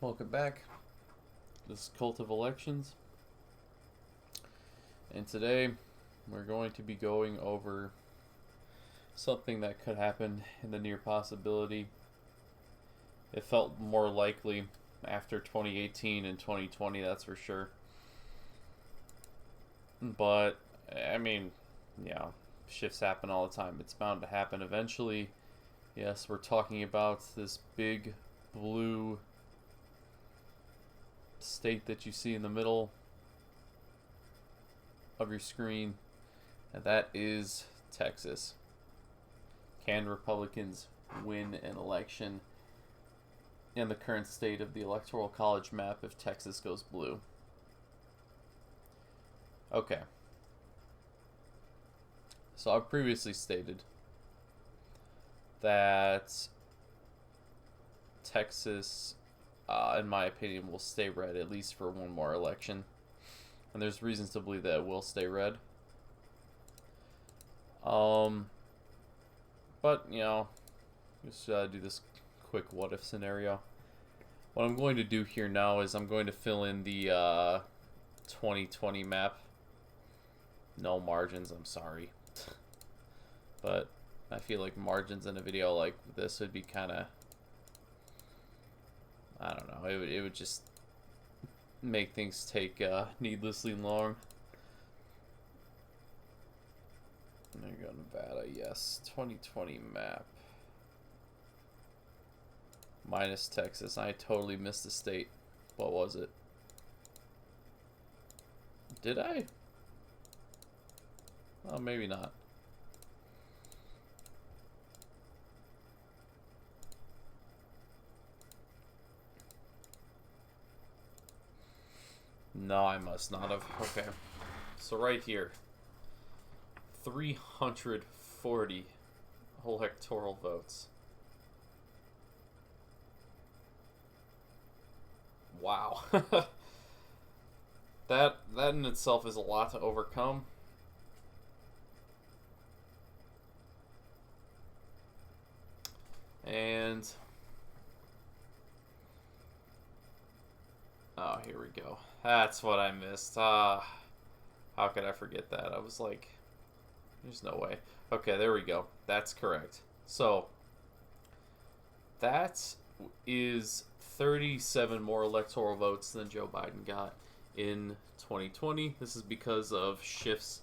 Welcome back. This is Cult of Elections. And today we're going to be going over something that could happen in the near possibility. It felt more likely after 2018 and 2020, that's for sure. But, I mean, yeah, shifts happen all the time. It's bound to happen eventually. Yes, we're talking about this big blue state that you see in the middle of your screen, and that is Texas. Can Republicans win an election in the current state of the Electoral College map if Texas goes blue? Okay. So I've previously stated that Texas, in my opinion, will stay red at least for one more election. And there's reasons to believe that it will stay red. But, you know, just do this quick what-if scenario. What I'm going to do here now is I'm going to fill in the 2020 map. No margins, I'm sorry. But I feel like margins in a video like this would be kind of, I don't know, it would just make things take needlessly long. There you go, Nevada, yes. 2020 map. Minus Texas. I totally missed the state. What was it? Did I? Oh, maybe not. No, I must not have. Okay. So right here. 340 electoral votes. Wow. that in itself is a lot to overcome. And oh, here we go. That's what I missed. How could I forget that? I was like, there's no way. Okay, there we go. That's correct. So, that is 37 more electoral votes than Joe Biden got in 2020. This is because of shifts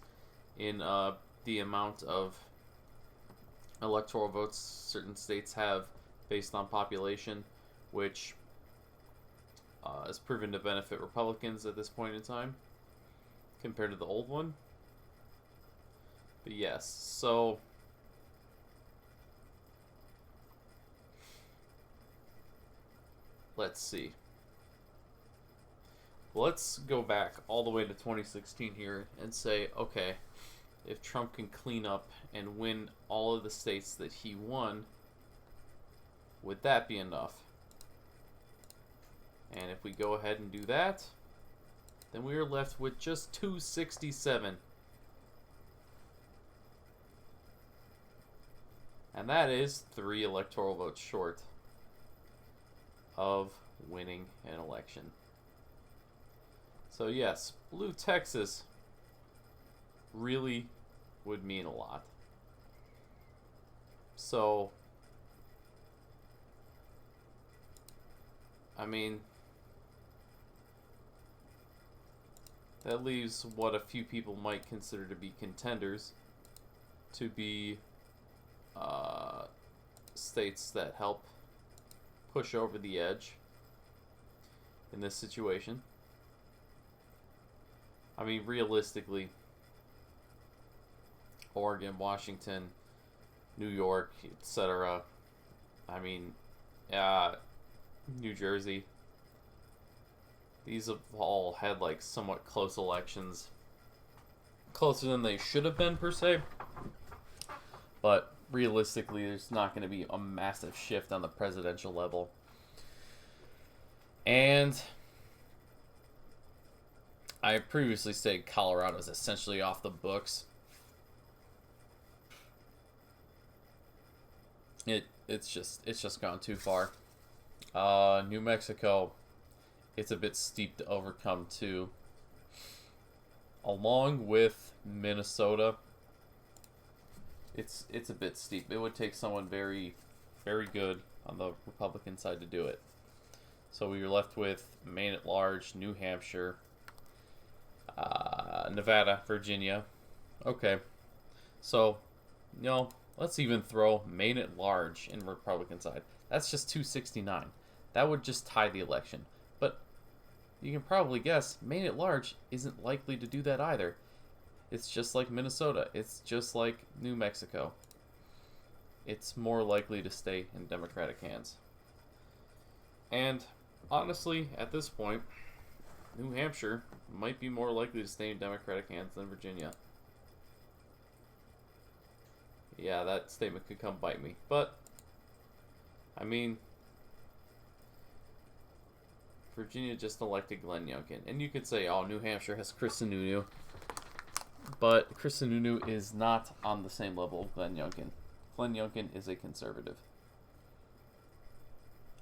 in the amount of electoral votes certain states have based on population, which has proven to benefit Republicans at this point in time compared to the old one. But yes, so let's see. Let's go back all the way to 2016 here and say, okay, if Trump can clean up and win all of the states that he won, would that be enough? And if we go ahead and do that, then we are left with just 267. And that is 3 electoral votes short of winning an election. So yes, blue Texas really would mean a lot. So, I mean, that leaves what a few people might consider to be contenders to be states that help push over the edge in this situation. I mean, realistically, Oregon, Washington, New York, etc. I mean, New Jersey. These have all had like somewhat close elections. Closer than they should have been, per se. But realistically, there's not going to be a massive shift on the presidential level. And I previously stated Colorado is essentially off the books. It's just gone too far. New Mexico, it's a bit steep to overcome too. Along with Minnesota, it's a bit steep. It would take someone very, very good on the Republican side to do it. So we were left with Maine at large, New Hampshire, Nevada, Virginia. Okay, so let's even throw Maine at large in Republican side. That's just 269. That would just tie the election. But you can probably guess Maine at large isn't likely to do that either. It's just like Minnesota. It's just like New Mexico. It's more likely to stay in Democratic hands. And honestly, at this point, New Hampshire might be more likely to stay in Democratic hands than Virginia. Yeah, that statement could come bite me. But, I mean, Virginia just elected Glenn Youngkin. And you could say, oh, New Hampshire has Chris Sununu. But Chris Sununu is not on the same level of Glenn Youngkin. Glenn Youngkin is a conservative.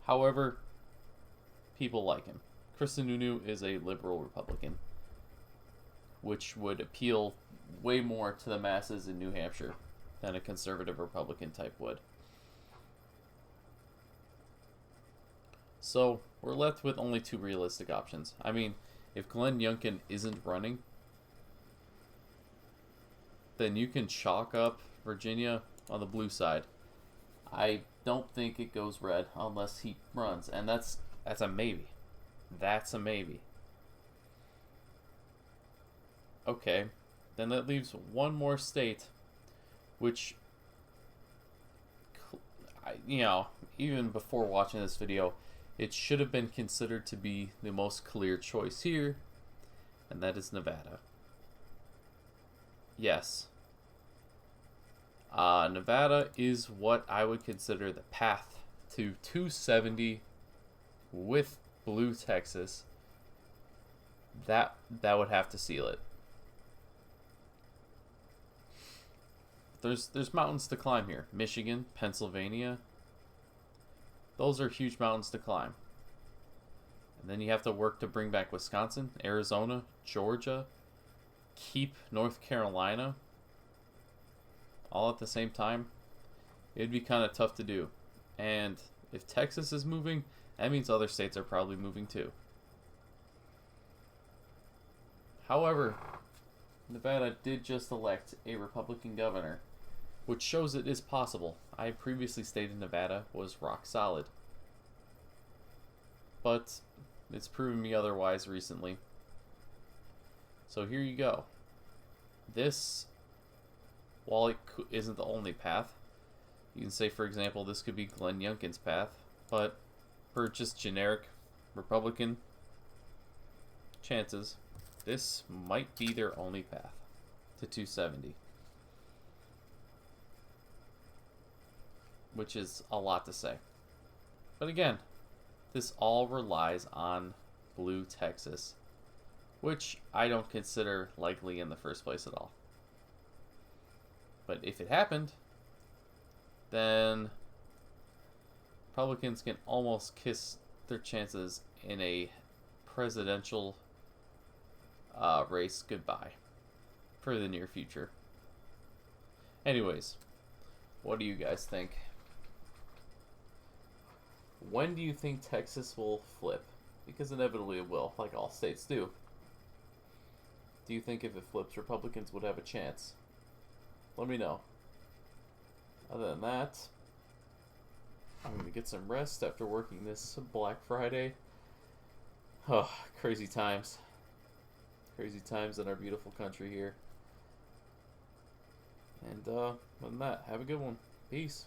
However, people like him. Chris Sununu is a liberal Republican, which would appeal way more to the masses in New Hampshire than a conservative Republican type would. So, we're left with only two realistic options. I mean, if Glenn Youngkin isn't running, then you can chalk up Virginia on the blue side. I don't think it goes red unless he runs, and that's a maybe. That's a maybe. Okay, then that leaves one more state, which, even before watching this video, it should have been considered to be the most clear choice here, and that is Nevada. Yes. Nevada is what I would consider the path to 270 with blue Texas. That would have to seal it. There's mountains to climb here. Michigan, Pennsylvania. Those are huge mountains to climb. And then you have to work to bring back Wisconsin, Arizona, Georgia, keep North Carolina all at the same time. It'd be kind of tough to do. And if Texas is moving, that means other states are probably moving too. However, Nevada did just elect a Republican governor, which shows it is possible. I previously stated Nevada was rock solid, but it's proven me otherwise recently. So here you go. This, while it isn't the only path, you can say, for example, this could be Glenn Youngkin's path, but for just generic Republican chances, this might be their only path to 270. Which is a lot to say. But again, this all relies on blue Texas, which I don't consider likely in the first place at all. But if it happened, then Republicans can almost kiss their chances in a presidential race goodbye for the near future. Anyways, what do you guys think? When do you think Texas will flip? Because inevitably it will, like all states do. Do you think if it flips, Republicans would have a chance? Let me know. Other than that, I'm going to get some rest after working this Black Friday. Oh, crazy times. Crazy times in our beautiful country here. And other than that, have a good one. Peace.